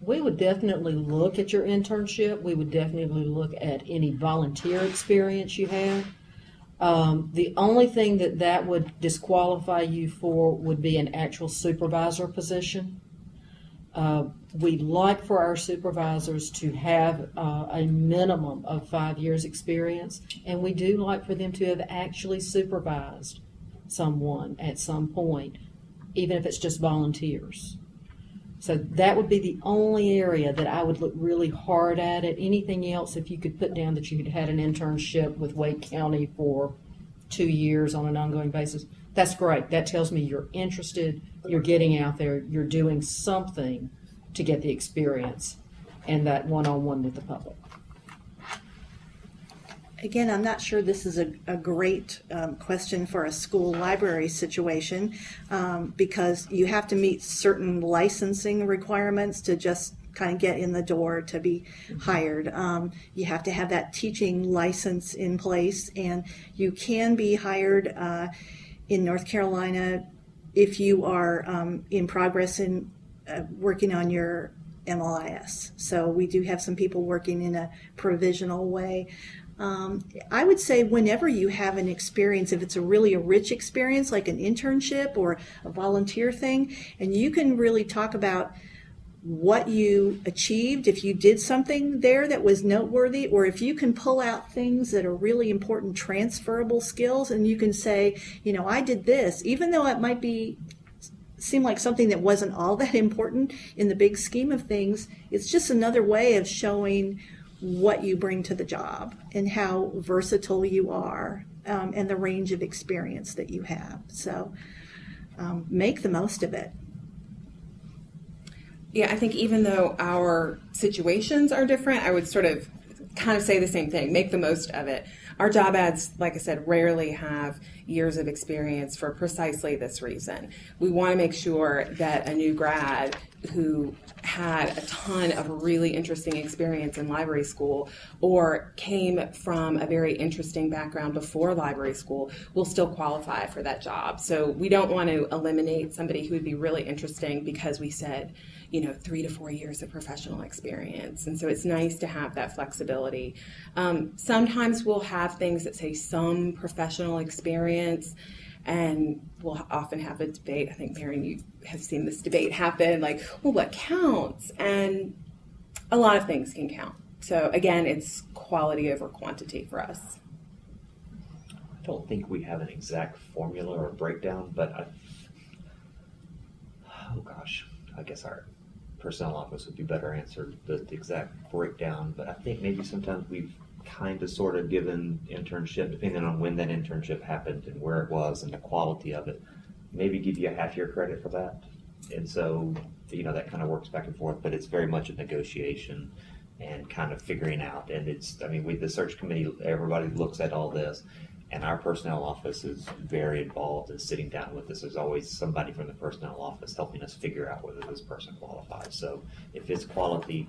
We would definitely look at your internship. We would definitely look at any volunteer experience you have. The only thing that would disqualify you for would be an actual supervisor position. We'd like for our supervisors to have a minimum of 5 years experience, and we do like for them to have actually supervised someone at some point, even if it's just volunteers. So that would be the only area that I would look really hard at it. Anything else, if you could put down that you had an internship with Wake County for 2 years on an ongoing basis, that's great. That tells me you're interested, you're getting out there, you're doing something to get the experience and that one-on-one with the public. Again, I'm not sure this is a great question for a school library situation because you have to meet certain licensing requirements to just kind of get in the door to be hired. You have to have that teaching license in place, and you can be hired in North Carolina if you are in progress in working on your MLIS. So we do have some people working in a provisional way. I would say whenever you have an experience, if it's a really rich experience like an internship or a volunteer thing, and you can really talk about what you achieved, if you did something there that was noteworthy, or if you can pull out things that are really important transferable skills, and you can say, you know, I did this, even though it might seem like something that wasn't all that important in the big scheme of things, it's just another way of showing what you bring to the job and how versatile you are and the range of experience that you have. So make the most of it. Yeah, I think even though our situations are different, I would sort of kind of say the same thing, make the most of it. Our job ads, like I said, rarely have years of experience for precisely this reason. We want to make sure that a new grad who had a ton of really interesting experience in library school or came from a very interesting background before library school will still qualify for that job. So we don't want to eliminate somebody who would be really interesting because we said, 3 to 4 years of professional experience. And so it's nice to have that flexibility. Sometimes we'll have things that say some professional experience, and we'll often have a debate. I think, Marion, you have seen this debate happen, like, well, what counts? And a lot of things can count. So again, it's quality over quantity for us. I don't think we have an exact formula or breakdown, but I guess our personnel office would be better answered the exact breakdown, but I think maybe sometimes we've kind of sort of given internship, depending on when that internship happened and where it was and the quality of it, maybe give you a half year credit for that. And so, that kind of works back and forth, but it's very much a negotiation and kind of figuring out. And the search committee, everybody looks at all this, and our personnel office is very involved in sitting down with us. There's always somebody from the personnel office helping us figure out whether this person qualifies. So if it's quality,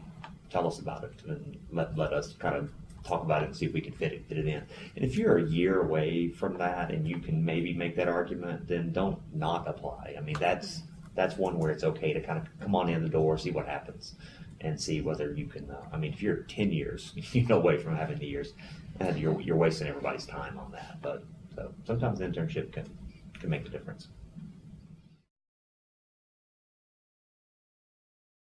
tell us about it, and let us kind of talk about it and see if we can fit it in. And if you're a year away from that and you can maybe make that argument, then don't not apply. That's one where it's okay to kind of come on in the door, see what happens, and see whether you can. If you're 10 years away from having the years, and you're wasting everybody's time on that. But so sometimes the internship can make a difference.